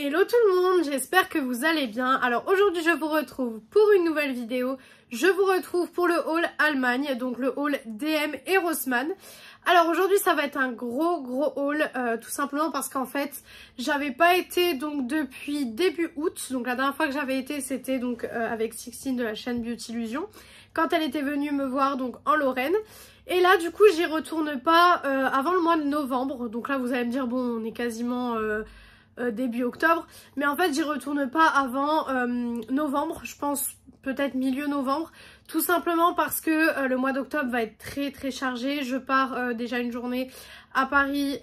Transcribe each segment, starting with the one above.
Hello tout le monde, j'espère que vous allez bien. Alors aujourd'hui je vous retrouve pour une nouvelle vidéo. Je vous retrouve pour le haul Allemagne, donc le haul DM et Rossmann. Alors aujourd'hui ça va être un gros haul, tout simplement parce qu'en fait j'avais pas été donc depuis début août. Donc la dernière fois que j'avais été c'était donc avec Sixtine de la chaîne Beauty Illusion, quand elle était venue me voir donc en Lorraine. Et là du coup j'y retourne pas avant le mois de novembre. Donc là vous allez me dire bon on est quasiment début octobre, mais en fait j'y retourne pas avant novembre, je pense peut-être milieu novembre, tout simplement parce que le mois d'octobre va être très chargé. Je pars déjà une journée à Paris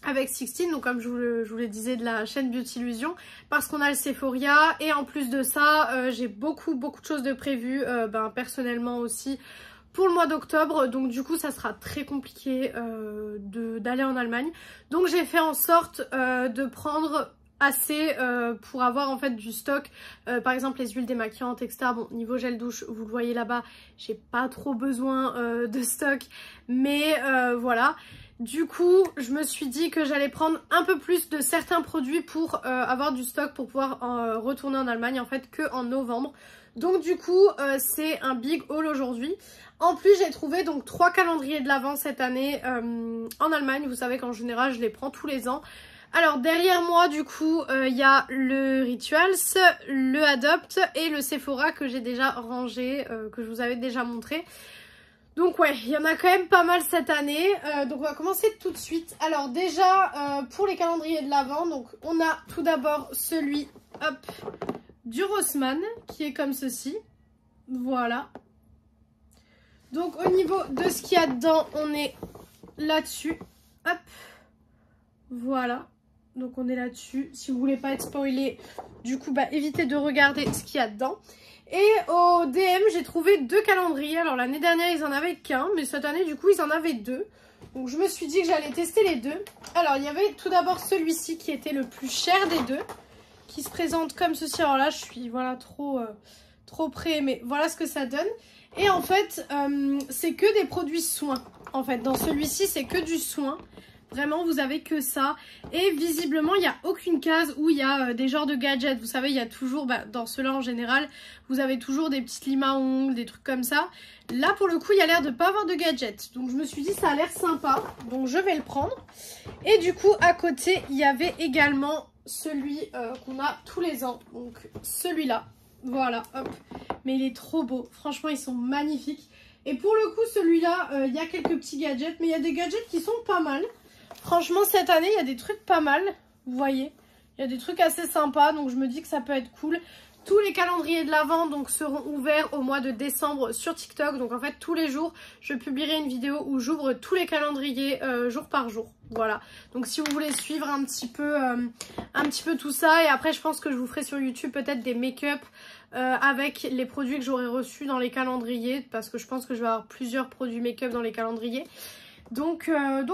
avec Sixtine, donc comme je vous le disais, de la chaîne Beauty Illusion, parce qu'on a le Sephora, et en plus de ça j'ai beaucoup de choses de prévues personnellement aussi pour le mois d'octobre, donc du coup ça sera très compliqué d'aller en Allemagne. Donc j'ai fait en sorte de prendre assez pour avoir en fait du stock, par exemple les huiles démaquillantes, etc. Bon, niveau gel douche, vous le voyez là-bas, j'ai pas trop besoin de stock, mais voilà. Du coup, je me suis dit que j'allais prendre un peu plus de certains produits pour avoir du stock pour pouvoir retourner en Allemagne en fait que en novembre. Donc du coup, c'est un big haul aujourd'hui. En plus, j'ai trouvé donc 3 calendriers de l'Avent cette année en Allemagne. Vous savez qu'en général, je les prends tous les ans. Alors derrière moi, du coup, il y a le Rituals, le Adopt et le Sephora que j'ai déjà rangé, que je vous avais déjà montré. Donc ouais, il y en a quand même pas mal cette année, donc on va commencer tout de suite. Alors déjà, pour les calendriers de l'Avent, donc on a tout d'abord celui, hop, du Rossmann, qui est comme ceci, voilà. Donc au niveau de ce qu'il y a dedans, on est là-dessus, hop, voilà. Donc on est là-dessus, si vous voulez pas être spoilé, du coup évitez de regarder ce qu'il y a dedans. Et au DM, j'ai trouvé 2 calendriers. Alors l'année dernière, ils en avaient qu'un, mais cette année, du coup, ils en avaient 2. Donc je me suis dit que j'allais tester les 2. Alors il y avait tout d'abord celui-ci qui était le plus cher des 2, qui se présente comme ceci. Alors là, je suis voilà trop près, mais voilà ce que ça donne. Et en fait, c'est que des produits soins. En fait, dans celui-ci, c'est que du soin. Vraiment, vous avez que ça. Et visiblement, il n'y a aucune case où il y a des genres de gadgets. Vous savez, il y a toujours, dans ceux-là en général, vous avez toujours des petites limes à ongles, des trucs comme ça. Là, pour le coup, il y a l'air de pas avoir de gadgets. Donc, je me suis dit, ça a l'air sympa. Donc, je vais le prendre. Et du coup, à côté, il y avait également celui qu'on a tous les ans. Donc, celui-là. Voilà, hop. Mais il est trop beau. Franchement, ils sont magnifiques. Et pour le coup, celui-là, il y a quelques petits gadgets. Mais il y a des gadgets qui sont pas mal. Franchement, cette année, il y a des trucs pas mal, vous voyez. Il y a des trucs assez sympas, donc je me dis que ça peut être cool. Tous les calendriers de l'Avent donc seront ouverts au mois de décembre sur TikTok. Donc en fait, tous les jours, je publierai une vidéo où j'ouvre tous les calendriers jour par jour. Voilà. Donc si vous voulez suivre un petit peu tout ça. Et après, je pense que je vous ferai sur YouTube peut-être des make-up avec les produits que j'aurai reçus dans les calendriers. Parce que je pense que je vais avoir plusieurs produits make-up dans les calendriers. Donc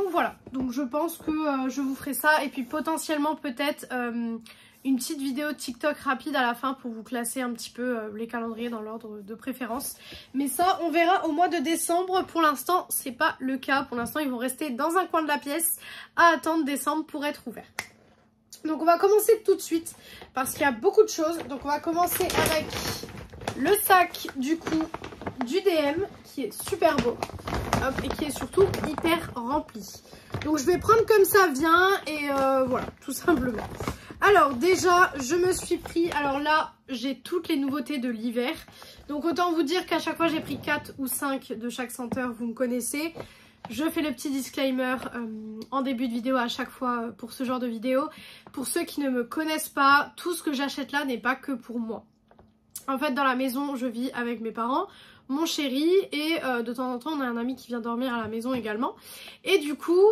voilà, donc je pense que je vous ferai ça et puis potentiellement peut-être une petite vidéo TikTok rapide à la fin pour vous classer un petit peu les calendriers dans l'ordre de préférence. Mais ça, on verra au mois de décembre. Pour l'instant, c'est pas le cas. Pour l'instant, ils vont rester dans un coin de la pièce à attendre décembre pour être ouverts. Donc on va commencer tout de suite parce qu'il y a beaucoup de choses. Donc on va commencer avec le sac du coup du DM qui est super beau. Hop, et qui est surtout hyper rempli. Donc je vais prendre comme ça vient et voilà, tout simplement. Alors déjà, je me suis pris, alors là, j'ai toutes les nouveautés de l'hiver. Donc autant vous dire qu'à chaque fois, j'ai pris 4 ou 5 de chaque senteur, vous me connaissez. Je fais le petit disclaimer en début de vidéo à chaque fois pour ce genre de vidéo. Pour ceux qui ne me connaissent pas, tout ce que j'achète là n'est pas que pour moi. En fait, dans la maison, je vis avec mes parents, mon chéri et de temps en temps on a un ami qui vient dormir à la maison également et du coup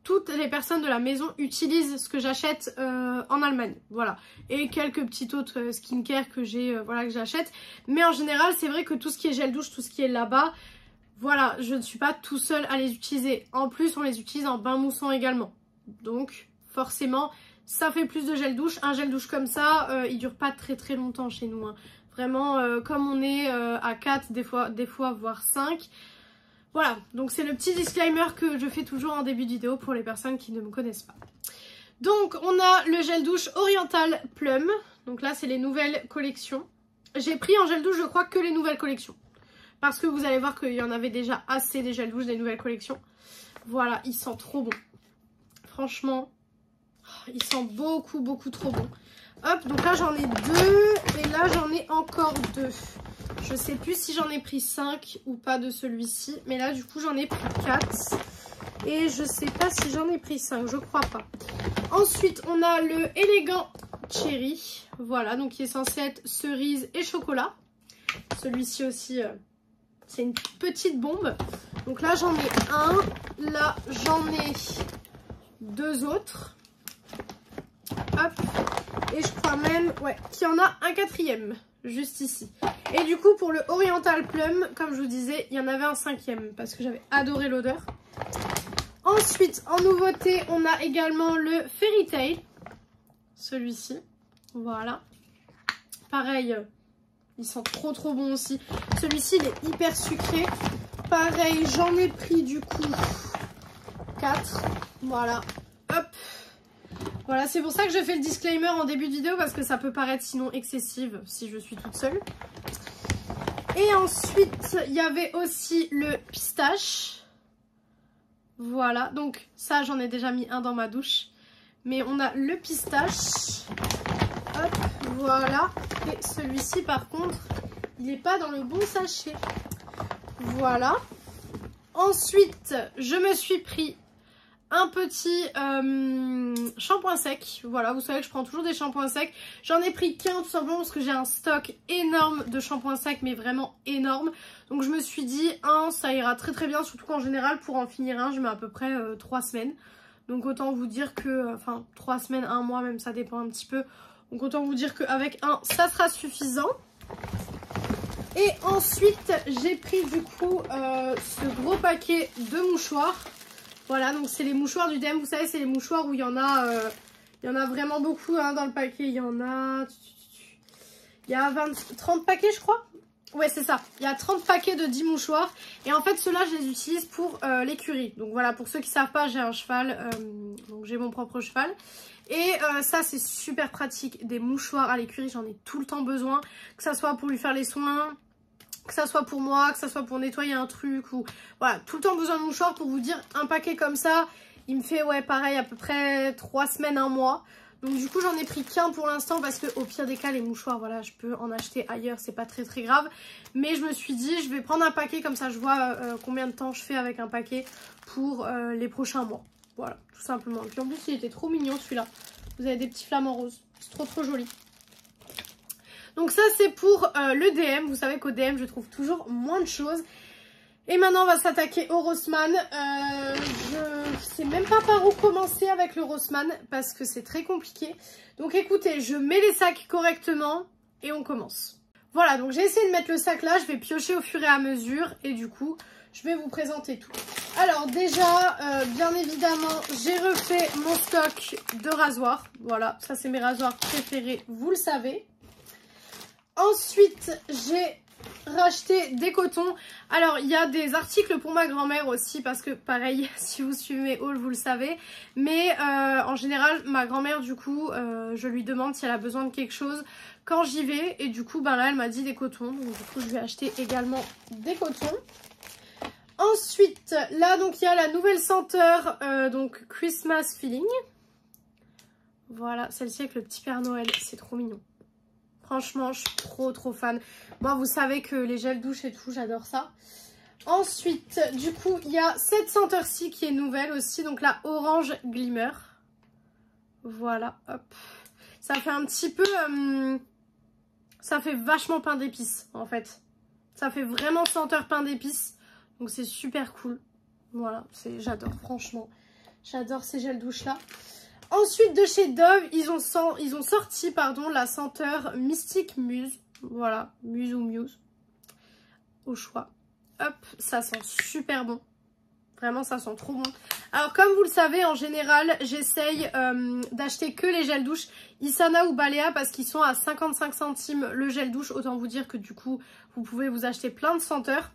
toutes les personnes de la maison utilisent ce que j'achète en Allemagne, voilà, et quelques petites autres skincare que j'ai voilà que j'achète, mais en général c'est vrai que tout ce qui est gel douche, tout ce qui est là-bas, voilà, je ne suis pas tout seul à les utiliser. En plus on les utilise en bain moussant également, donc forcément ça fait plus de gel douche. Un gel douche comme ça il dure pas très longtemps chez nous hein. Vraiment, comme on est à 4, des fois voire 5. Voilà, donc c'est le petit disclaimer que je fais toujours en début de vidéo pour les personnes qui ne me connaissent pas. Donc on a le gel douche Oriental Plum. Donc là c'est les nouvelles collections. J'ai pris en gel douche je crois que les nouvelles collections. Parce que vous allez voir qu'il y en avait déjà assez des gels douche des nouvelles collections. Voilà, il sent trop bon. Franchement, il sent beaucoup trop bon. Hop, donc là j'en ai 2 et là j'en ai encore 2. Je sais plus si j'en ai pris 5 ou pas de celui-ci. Mais là du coup j'en ai pris 4. Et je sais pas si j'en ai pris 5, je crois pas. Ensuite on a le Elegant Cherry. Voilà, donc il est censé être cerise et chocolat. Celui-ci aussi, c'est une petite bombe. Donc là j'en ai un. Là j'en ai 2 autres. Hop. Et je crois même qu'il y en a un 4e. Juste ici. Et du coup pour le Oriental Plum, comme je vous disais, il y en avait un 5e. Parce que j'avais adoré l'odeur. Ensuite en nouveauté on a également le Fairy Tail. Celui-ci. Voilà. Pareil, il sent trop bon aussi. Celui-ci il est hyper sucré. Pareil, j'en ai pris du coup 4. Voilà. Hop. Voilà, c'est pour ça que je fais le disclaimer en début de vidéo parce que ça peut paraître sinon excessive si je suis toute seule. Et ensuite, il y avait aussi le pistache. Voilà, donc ça j'en ai déjà mis un dans ma douche. Mais on a le pistache. Hop, voilà. Et celui-ci par contre, il n'est pas dans le bon sachet. Voilà. Ensuite, je me suis pris un petit shampoing sec. Voilà, vous savez que je prends toujours des shampoings secs. J'en ai pris qu'un tout simplement parce que j'ai un stock énorme de shampoings secs, mais vraiment énorme. Donc je me suis dit, ça ira très bien, surtout qu'en général, pour en finir un, je mets à peu près 3 semaines. Donc autant vous dire que, 3 semaines, 1 mois même, ça dépend un petit peu. Donc autant vous dire qu'avec un, ça sera suffisant. Et ensuite, j'ai pris du coup ce gros paquet de mouchoirs. Voilà, donc c'est les mouchoirs du DM. Vous savez, c'est les mouchoirs où il y en a vraiment beaucoup dans le paquet. Il y a 30 paquets, je crois. Ouais, c'est ça. Il y a 30 paquets de 10 mouchoirs. Et en fait, ceux-là, je les utilise pour l'écurie. Donc voilà, pour ceux qui ne savent pas, j'ai un cheval. Donc j'ai mon propre cheval. Et ça, c'est super pratique. Des mouchoirs à l'écurie, j'en ai tout le temps besoin. Que ça soit pour lui faire les soins, que ça soit pour moi, que ça soit pour nettoyer un truc. Ou voilà, tout le temps besoin de mouchoirs. Pour vous dire, un paquet comme ça, il me fait, pareil, à peu près 3 semaines, 1 mois. Donc du coup j'en ai pris qu'un pour l'instant parce que au pire des cas les mouchoirs voilà je peux en acheter ailleurs, c'est pas très grave. Mais je me suis dit je vais prendre un paquet comme ça je vois combien de temps je fais avec un paquet pour les prochains mois. Voilà tout simplement. Et puis en plus il était trop mignon celui-là. Vous avez des petits flamants roses, c'est trop joli. Donc ça c'est pour le DM, vous savez qu'au DM je trouve toujours moins de choses. Et maintenant on va s'attaquer au Rossmann. Je sais même pas par où commencer avec le Rossmann parce que c'est très compliqué. Donc écoutez, je mets les sacs correctement et on commence. Voilà, donc j'ai essayé de mettre le sac là, je vais piocher au fur et à mesure et du coup je vais vous présenter tout. Alors déjà, bien évidemment, j'ai refait mon stock de rasoirs. Voilà, ça c'est mes rasoirs préférés, vous le savez. Ensuite, j'ai racheter des cotons. Alors il y a des articles pour ma grand-mère aussi parce que pareil si vous suivez mes hauls vous le savez, mais en général ma grand-mère du coup je lui demande si elle a besoin de quelque chose quand j'y vais et du coup là elle m'a dit des cotons, donc du coup je vais acheter également des cotons. Ensuite là donc il y a la nouvelle senteur donc Christmas Feeling. Voilà, celle-ci avec le petit Père Noël, c'est trop mignon. Franchement, je suis trop fan. Moi, vous savez que les gels douche et tout, j'adore ça. Ensuite, du coup, il y a cette senteur-ci qui est nouvelle aussi. Donc la Orange Glimmer. Voilà, hop. Ça fait un petit peu... ça fait vachement pain d'épices, en fait. Ça fait vraiment senteur pain d'épices. Donc c'est super cool. Voilà, j'adore, franchement. J'adore ces gels douche-là. Ensuite de chez Dove, ils ont sorti la senteur Mystic Muse. Voilà, Muse ou Muse. Au choix. Hop, ça sent super bon. Vraiment, ça sent trop bon. Alors, comme vous le savez, en général, j'essaye d'acheter que les gels douche Isana ou Balea parce qu'ils sont à 55 centimes le gel douche. Autant vous dire que du coup, vous pouvez vous acheter plein de senteurs.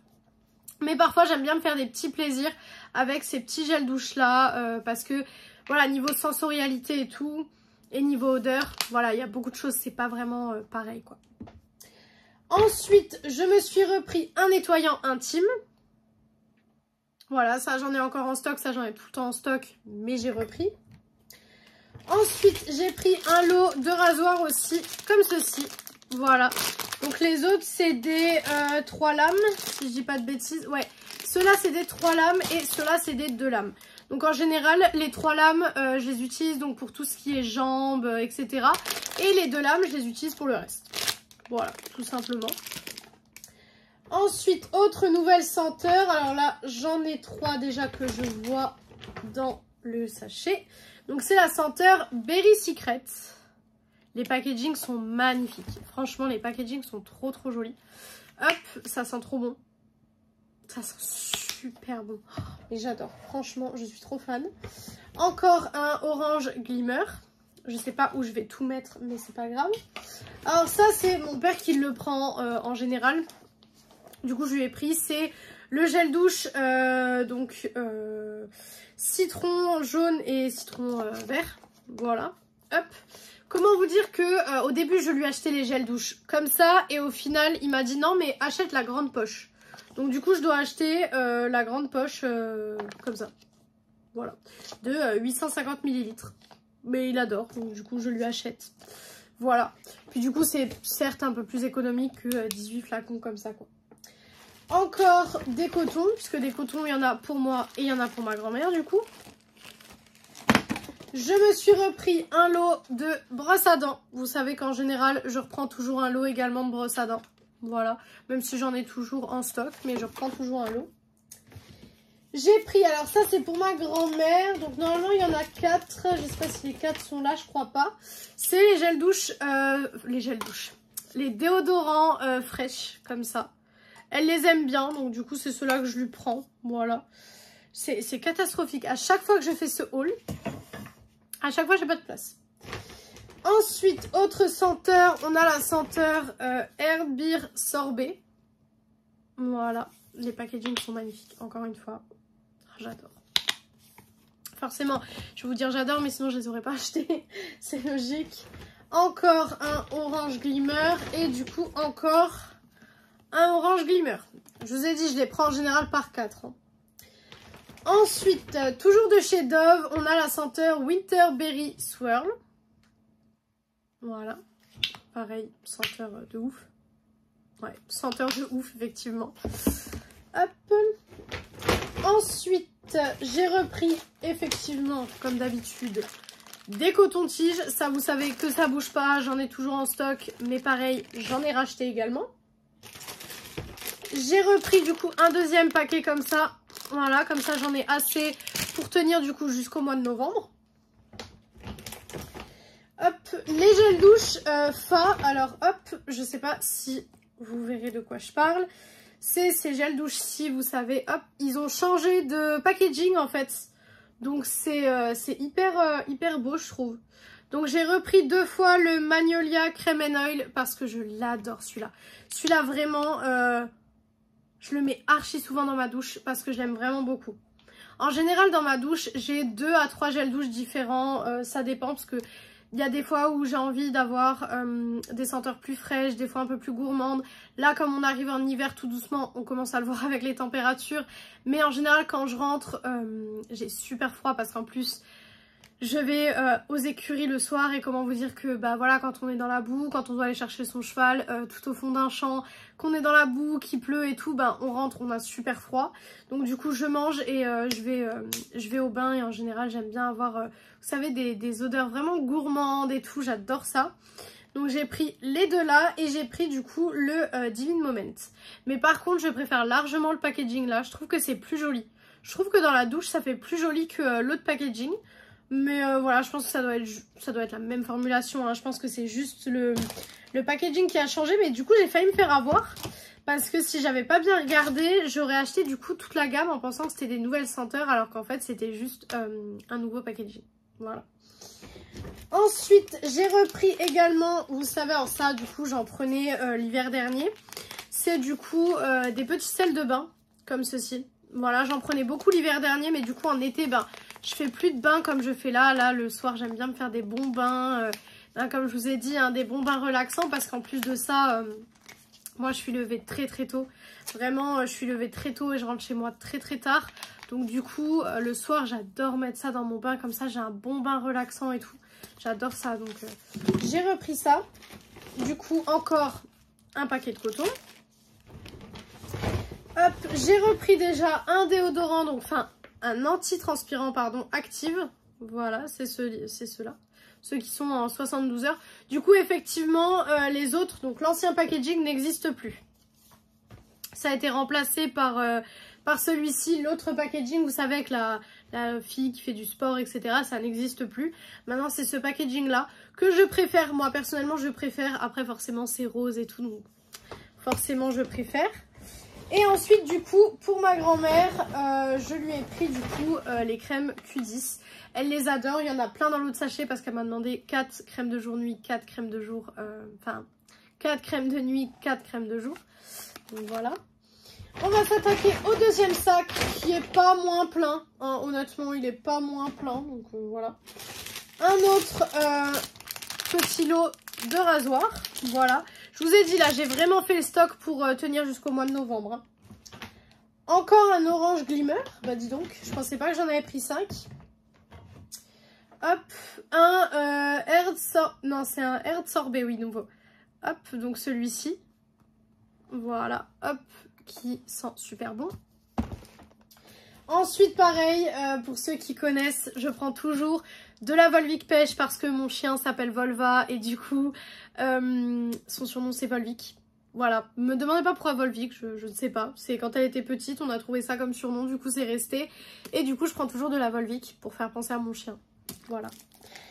Mais parfois, j'aime bien me faire des petits plaisirs avec ces petits gels douche là parce que... voilà, niveau sensorialité et tout, et niveau odeur, voilà, il y a beaucoup de choses, c'est pas vraiment pareil, quoi. Ensuite, je me suis repris un nettoyant intime. Voilà, ça j'en ai encore en stock, ça j'en ai tout le temps en stock, mais j'ai repris. Ensuite, j'ai pris un lot de rasoirs aussi, comme ceci. Voilà. Donc les autres, c'est des 3 lames, si je dis pas de bêtises. Ouais, ceux-là, c'est des 3 lames et ceux-là, c'est des 2 lames. Donc en général, les 3 lames, je les utilise donc pour tout ce qui est jambes, etc. Et les 2 lames, je les utilise pour le reste. Voilà, tout simplement. Ensuite, autre nouvelle senteur. Alors là, j'en ai 3 déjà que je vois dans le sachet. Donc c'est la senteur Berry Secret. Les packagings sont magnifiques. Franchement, les packagings sont trop jolis. Hop, ça sent trop bon. Ça sent super bon. Oh, mais j'adore. Franchement, je suis trop fan. Encore un orange glimmer. Je sais pas où je vais tout mettre, mais c'est pas grave. Alors ça, c'est mon père qui le prend en général. Du coup, je lui ai pris. C'est le gel douche, citron jaune et citron vert. Voilà. Hop. Comment vous dire que au début, je lui ai acheté les gels douche comme ça. Et au final, il m'a dit non, mais achète la grande poche. Donc du coup, je dois acheter la grande poche comme ça. Voilà. De 850 ml. Mais il adore. Donc du coup, je lui achète. Voilà. Puis du coup, c'est certes un peu plus économique que 18 flacons comme ça, quoi. Encore des cotons, puisque des cotons, il y en a pour moi et il y en a pour ma grand-mère, du coup. Je me suis repris un lot de brosses à dents. Vous savez qu'en général, je reprends toujours un lot également de brosses à dents. Voilà. Même si j'en ai toujours en stock, mais je reprends toujours un lot. J'ai pris, alors ça c'est pour ma grand-mère. Donc normalement, il y en a 4. Je sais pas si les 4 sont là, je crois pas. C'est les gels douche, les déodorants fraîches, comme ça. Elle les aime bien, donc du coup c'est ceux-là que je lui prends, voilà. C'est catastrophique, à chaque fois que je fais ce haul, à chaque fois j'ai pas de place. Ensuite, autre senteur, on a la senteur Air Beer Sorbet. Voilà, les packagings sont magnifiques, encore une fois, j'adore. Forcément, je vais vous dire j'adore, mais sinon je les aurais pas achetés, c'est logique. Encore un orange glimmer et du coup encore... un orange glimmer. Je vous ai dit, je les prends en général par 4. Hein. Ensuite, toujours de chez Dove, on a la senteur Winterberry Swirl. Voilà. Pareil, senteur de ouf. Ouais, senteur de ouf, effectivement. Hop. Ensuite, j'ai repris, effectivement, comme d'habitude, des cotons-tiges. Ça, vous savez que ça bouge pas. J'en ai toujours en stock. Mais pareil, j'en ai racheté également. J'ai repris du coup un deuxième paquet comme ça. Voilà, comme ça j'en ai assez pour tenir du coup jusqu'au mois de novembre. Hop, les gels douche Fa. Alors hop, je sais pas si vous verrez de quoi je parle. C'est ces gels douche-ci, vous savez, hop, ils ont changé de packaging en fait. Donc c'est hyper beau je trouve. Donc j'ai repris 2 fois le Magnolia Creme and Oil parce que je l'adore celui-là. Celui-là vraiment... je le mets archi souvent dans ma douche parce que je l'aime vraiment beaucoup. En général, dans ma douche, j'ai 2 à 3 gels douche différents. Ça dépend parce que il y a des fois où j'ai envie d'avoir des senteurs plus fraîches, des fois un peu plus gourmandes. Là, comme on arrive en hiver tout doucement, on commence à le voir avec les températures. Mais en général, quand je rentre, j'ai super froid parce qu'en plus... je vais aux écuries le soir et comment vous dire que bah voilà, quand on est dans la boue, quand on doit aller chercher son cheval tout au fond d'un champ, qu'on est dans la boue, qu'il pleut et tout, bah on rentre, on a super froid. Donc du coup je mange et je vais au bain et en général j'aime bien avoir, vous savez, des odeurs vraiment gourmandes et tout, j'adore ça. Donc j'ai pris les 2 là et j'ai pris du coup le Divine Moment. Mais par contre je préfère largement le packaging là, je trouve que c'est plus joli. Je trouve que dans la douche ça fait plus joli que l'autre packaging. Mais voilà, je pense que ça doit être la même formulation. Hein. Je pense que c'est juste le packaging qui a changé. Mais du coup, j'ai failli me faire avoir. Parce que si j'avais pas bien regardé, j'aurais acheté du coup toute la gamme en pensant que c'était des nouvelles senteurs. Alors qu'en fait, c'était juste un nouveau packaging. Voilà. Ensuite, j'ai repris également, vous savez, alors ça, du coup, j'en prenais l'hiver dernier. C'est du coup des petits sels de bain, comme ceci. Voilà, j'en prenais beaucoup l'hiver dernier. Mais du coup, en été, ben... Je fais plus de bains comme je fais là. Là, le soir, j'aime bien me faire des bons bains. Comme je vous ai dit, hein, des bons bains relaxants. Parce qu'en plus de ça, moi, je suis levée très très tôt. Vraiment, je suis levée très tôt et je rentre chez moi très très tard. Donc du coup, le soir, j'adore mettre ça dans mon bain. Comme ça, j'ai un bon bain relaxant et tout. J'adore ça. Donc, j'ai repris ça. Du coup, encore un paquet de coton. Hop, j'ai repris déjà un déodorant, donc enfin un anti-transpirant, pardon, Active. Voilà, c'est ceux-là. Ceux qui sont en 72 heures. Du coup, effectivement, les autres, donc l'ancien packaging n'existe plus. Ça a été remplacé par celui-ci, l'autre packaging, vous savez, avec la fille qui fait du sport, etc. Ça n'existe plus. Maintenant, c'est ce packaging-là que je préfère. Moi, personnellement, je préfère. Après, forcément, c'est rose et tout, donc forcément, je préfère. Et ensuite, du coup, pour ma grand-mère, je lui ai pris, du coup, les crèmes Q10. Elle les adore. Il y en a plein dans l'autre sachet parce qu'elle m'a demandé 4 crèmes de jour-nuit, 4 crèmes de jour. Enfin, 4 crèmes de nuit, 4 crèmes de jour. Donc, voilà. On va s'attaquer au deuxième sac qui est pas moins plein. Hein, honnêtement, il est pas moins plein. Donc, voilà. Un autre petit lot de rasoirs. Voilà. Je vous ai dit, là, j'ai vraiment fait le stock pour tenir jusqu'au mois de novembre. Hein. Encore un orange glimmer. Bah, dis donc, je pensais pas que j'en avais pris 5. Hop, un non, c'est un air sorbet, oui, nouveau. Hop, donc celui-ci. Voilà, hop, qui sent super bon. Ensuite, pareil, pour ceux qui connaissent, je prends toujours de la Volvic Pêche parce que mon chien s'appelle Volva et du coup, son surnom c'est Volvic. Voilà, me demandez pas pourquoi Volvic, je ne sais pas. C'est quand elle était petite, on a trouvé ça comme surnom, du coup c'est resté. Et du coup, je prends toujours de la Volvic pour faire penser à mon chien. Voilà.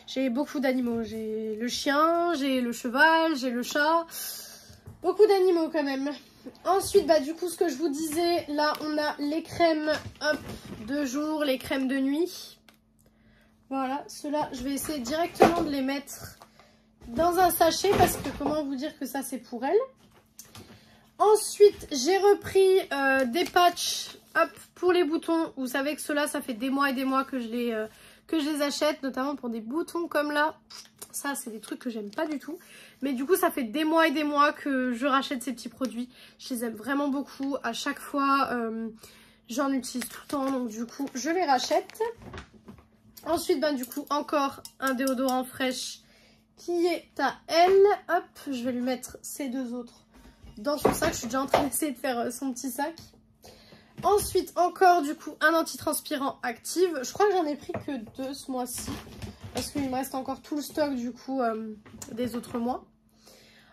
J'ai beaucoup d'animaux. J'ai le chien, j'ai le cheval, j'ai le chat. Beaucoup d'animaux quand même. Ensuite, bah du coup, ce que je vous disais, là, on a les crèmes hop, de jour, les crèmes de nuit. Voilà, ceux-là, je vais essayer directement de les mettre dans un sachet parce que comment vous dire que ça, c'est pour elle. Ensuite, j'ai repris des patchs hop, pour les boutons. Vous savez que ceux-là, ça fait des mois et des mois que je les achète, notamment pour des boutons comme là. Ça, c'est des trucs que j'aime pas du tout. Mais du coup, ça fait des mois et des mois que je rachète ces petits produits. Je les aime vraiment beaucoup. À chaque fois, j'en utilise tout le temps. Donc du coup, je les rachète. Ensuite, ben, du coup, encore un déodorant fraîche qui est à elle. Hop, je vais lui mettre ces deux autres dans son sac. Je suis déjà en train d'essayer de faire son petit sac. Ensuite, encore du coup, un antitranspirant Active. Je crois que j'en ai pris que 2 ce mois-ci. Parce qu'il me reste encore tout le stock du coup des autres mois.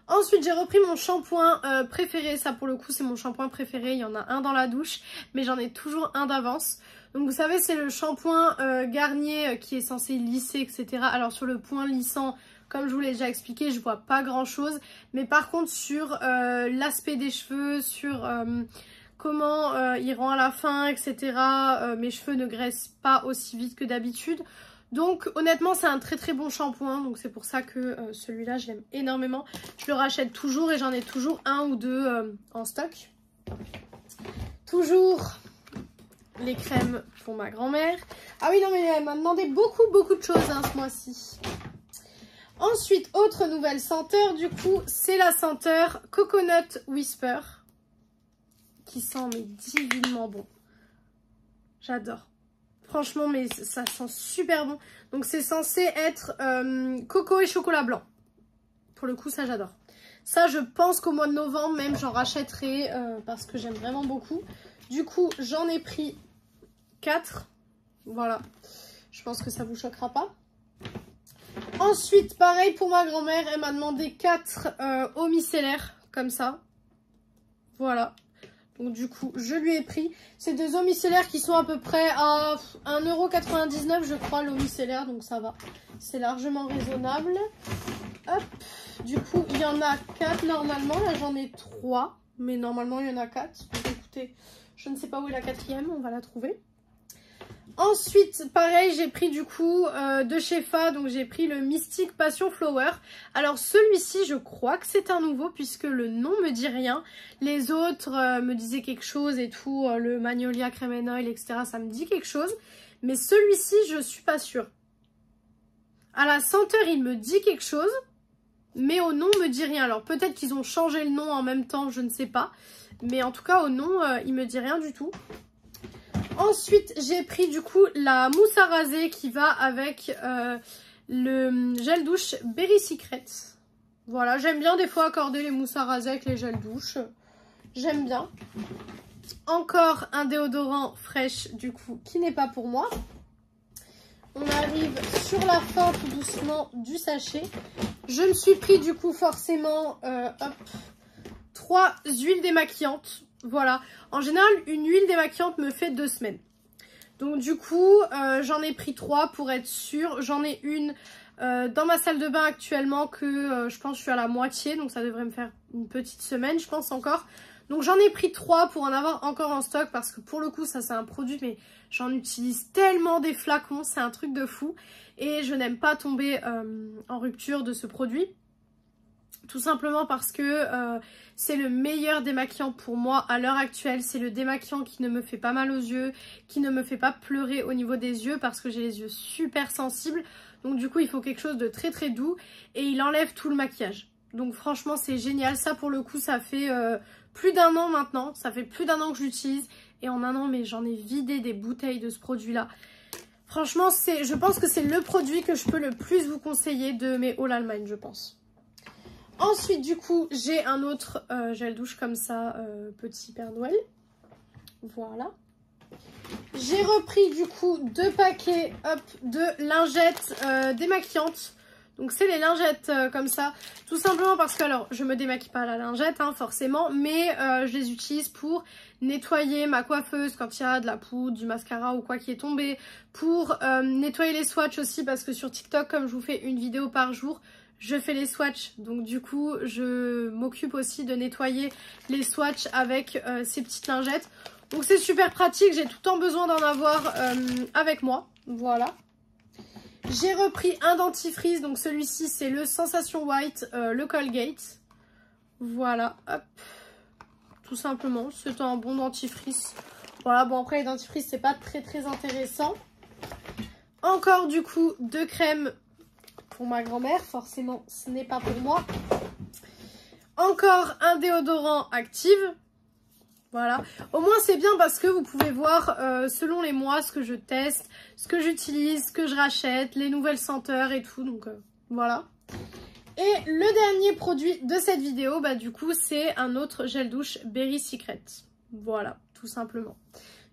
Ensuite, j'ai repris mon shampoing préféré. Ça, pour le coup, c'est mon shampoing préféré. Il y en a un dans la douche, mais j'en ai toujours un d'avance. Donc, vous savez, c'est le shampoing Garnier qui est censé lisser, etc. Alors, sur le point lissant, comme je vous l'ai déjà expliqué, je vois pas grand-chose. Mais par contre, sur l'aspect des cheveux, sur comment il rend à la fin, etc. Mes cheveux ne graissent pas aussi vite que d'habitude. Donc honnêtement c'est un très très bon shampoing, donc c'est pour ça que celui-là je l'aime énormément. Je le rachète toujours et j'en ai toujours un ou deux en stock. Toujours les crèmes pour ma grand-mère. Ah oui non mais elle m'a demandé beaucoup de choses hein, ce mois-ci. Ensuite, autre nouvelle senteur du coup, c'est la senteur Coconut Whisper. Qui sent mais divinement bon. J'adore. Franchement, mais ça sent super bon. Donc, c'est censé être coco et chocolat blanc. Pour le coup, ça, j'adore. Ça, je pense qu'au mois de novembre, même, j'en rachèterai parce que j'aime vraiment beaucoup. Du coup, j'en ai pris 4. Voilà. Je pense que ça vous choquera pas. Ensuite, pareil pour ma grand-mère. Elle m'a demandé 4 eaux micellaires, comme ça. Voilà. Donc du coup, je lui ai pris. C'est des eaux micellaires qui sont à peu près à 1,99 € je crois, l'eau micellaire. Donc ça va. C'est largement raisonnable. Hop. Du coup, il y en a 4 normalement. Là, j'en ai 3. Mais normalement, il y en a 4. Donc écoutez, je ne sais pas où est la 4e. On va la trouver. Ensuite, pareil, j'ai pris du coup de chez Fa, donc j'ai pris le Mystic Passion Flower. Alors celui-ci, je crois que c'est un nouveau puisque le nom me dit rien. Les autres me disaient quelque chose et tout, le Magnolia Creme and Oil, etc. Ça me dit quelque chose. Mais celui-ci, je suis pas sûre. À la senteur, il me dit quelque chose, mais au nom, il me dit rien. Alors peut-être qu'ils ont changé le nom en même temps, je ne sais pas. Mais en tout cas, au nom, il me dit rien du tout. Ensuite, j'ai pris du coup la mousse à raser qui va avec le gel douche Berry Secret. Voilà, j'aime bien des fois accorder les mousses à raser avec les gels douche. J'aime bien. Encore un déodorant fraîche du coup qui n'est pas pour moi. On arrive sur la fin tout doucement du sachet. Je me suis pris du coup forcément 3 huiles démaquillantes. Voilà, en général une huile démaquillante me fait 2 semaines. Donc du coup j'en ai pris 3 pour être sûre. J'en ai une dans ma salle de bain actuellement que je pense que je suis à la moitié. Donc ça devrait me faire une petite semaine je pense encore. Donc j'en ai pris 3 pour en avoir encore en stock parce que pour le coup ça c'est un produit mais j'en utilise tellement des flacons, c'est un truc de fou. Et je n'aime pas tomber en rupture de ce produit. Tout simplement parce que c'est le meilleur démaquillant pour moi à l'heure actuelle. C'est le démaquillant qui ne me fait pas mal aux yeux, qui ne me fait pas pleurer au niveau des yeux parce que j'ai les yeux super sensibles. Donc du coup il faut quelque chose de très très doux et il enlève tout le maquillage. Donc franchement c'est génial, ça pour le coup ça fait plus d'1 an maintenant, ça fait plus d'1 an que je l'utilise et en 1 an mais j'en ai vidé des bouteilles de ce produit là. Franchement je pense que c'est le produit que je peux le plus vous conseiller de mes hauls Allemagne je pense. Ensuite du coup j'ai un autre gel douche comme ça, petit Père Noël, voilà. J'ai repris du coup 2 paquets de lingettes démaquillantes. Donc c'est les lingettes comme ça, tout simplement parce que, alors je me démaquille pas à la lingette hein, forcément, mais je les utilise pour nettoyer ma coiffeuse quand il y a de la poudre, du mascara ou quoi qui est tombé, pour nettoyer les swatchs aussi parce que sur TikTok comme je vous fais une vidéo par jour, je fais les swatchs, donc du coup je m'occupe aussi de nettoyer les swatchs avec ces petites lingettes. Donc c'est super pratique, j'ai tout le temps besoin d'en avoir avec moi, voilà. J'ai repris un dentifrice, donc celui-ci c'est le Sensation White, le Colgate. Voilà, hop, tout simplement, c'est un bon dentifrice. Voilà, bon après les dentifrices c'est pas très intéressant. Encore du coup 2 crèmes pour ma grand-mère, forcément ce n'est pas pour moi. Encore un déodorant Active. Voilà, au moins c'est bien parce que vous pouvez voir selon les mois ce que je teste, ce que j'utilise, ce que je rachète, les nouvelles senteurs et tout, donc voilà. Et le dernier produit de cette vidéo, bah du coup c'est un autre gel douche Berry Secret. Voilà, tout simplement.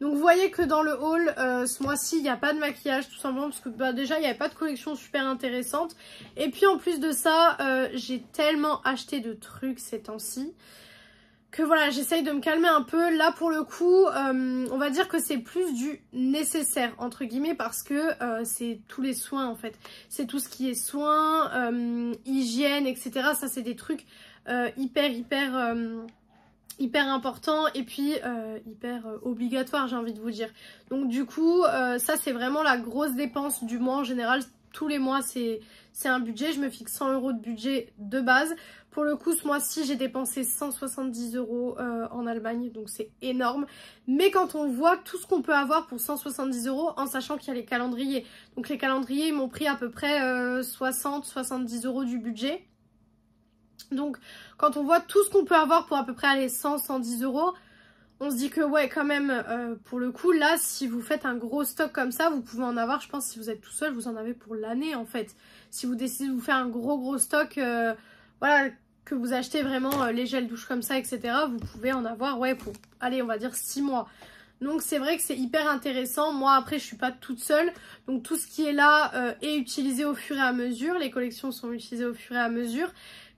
Donc vous voyez que dans le haul, ce mois-ci il n'y a pas de maquillage tout simplement parce que bah, déjà il n'y avait pas de collection super intéressante. Et puis en plus de ça, j'ai tellement acheté de trucs ces temps-ci que voilà, j'essaye de me calmer un peu. Là pour le coup, on va dire que c'est plus du nécessaire entre guillemets parce que c'est tous les soins en fait. C'est tout ce qui est soins, hygiène, etc. Ça c'est des trucs hyper importants et puis hyper obligatoires j'ai envie de vous dire. Donc du coup, ça c'est vraiment la grosse dépense du mois en général. Tous les mois c'est un budget, je me fixe 100 € de budget de base. Pour le coup ce mois-ci j'ai dépensé 170 € en Allemagne, donc c'est énorme. Mais quand on voit tout ce qu'on peut avoir pour 170 € en sachant qu'il y a les calendriers. Donc les calendriers ils m'ont pris à peu près 60-70 € du budget. Donc quand on voit tout ce qu'on peut avoir pour à peu près aller 100-110 €, on se dit que ouais quand même pour le coup là si vous faites un gros stock comme ça vous pouvez en avoir, je pense si vous êtes tout seul vous en avez pour l'année en fait. Si vous décidez de vous faire un gros stock, voilà, que vous achetez vraiment les gels douche comme ça etc, vous pouvez en avoir ouais pour allez on va dire 6 mois. Donc c'est vrai que c'est hyper intéressant. Moi après je suis pas toute seule, donc tout ce qui est là est utilisé au fur et à mesure, les collections sont utilisées au fur et à mesure.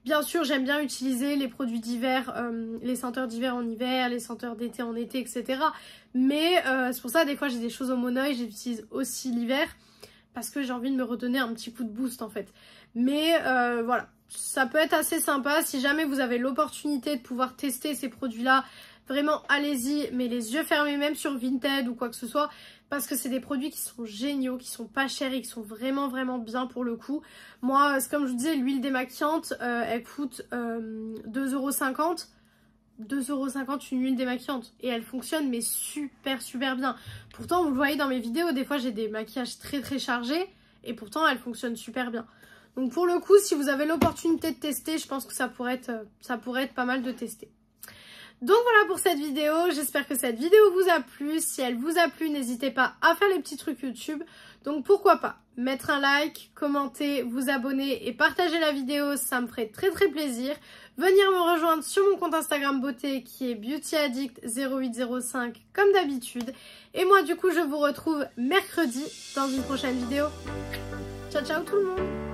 Bien sûr, j'aime bien utiliser les produits d'hiver, les senteurs d'hiver en hiver, les senteurs d'été en été, etc. Mais c'est pour ça, des fois, j'ai des choses au monoeil, j'utilise aussi l'hiver parce que j'ai envie de me redonner un petit coup de boost en fait. Mais voilà, ça peut être assez sympa. Si jamais vous avez l'opportunité de pouvoir tester ces produits-là, vraiment allez-y, mais les yeux fermés, même sur Vinted ou quoi que ce soit. Parce que c'est des produits qui sont géniaux, qui sont pas chers et qui sont vraiment bien pour le coup. Moi, c'est comme je vous disais, l'huile démaquillante, elle coûte 2,50 €. 2,50 € une huile démaquillante. Et elle fonctionne mais super bien. Pourtant, vous le voyez dans mes vidéos, des fois j'ai des maquillages très chargés. Et pourtant, elle fonctionne super bien. Donc pour le coup, si vous avez l'opportunité de tester, je pense que ça pourrait être pas mal de tester. Donc voilà pour cette vidéo, j'espère que cette vidéo vous a plu. Si elle vous a plu, n'hésitez pas à faire les petits trucs YouTube. Donc pourquoi pas mettre un like, commenter, vous abonner et partager la vidéo, ça me ferait très plaisir. Venir me rejoindre sur mon compte Instagram beauté qui est beautyaddict0805 comme d'habitude. Et moi du coup je vous retrouve mercredi dans une prochaine vidéo. Ciao tout le monde!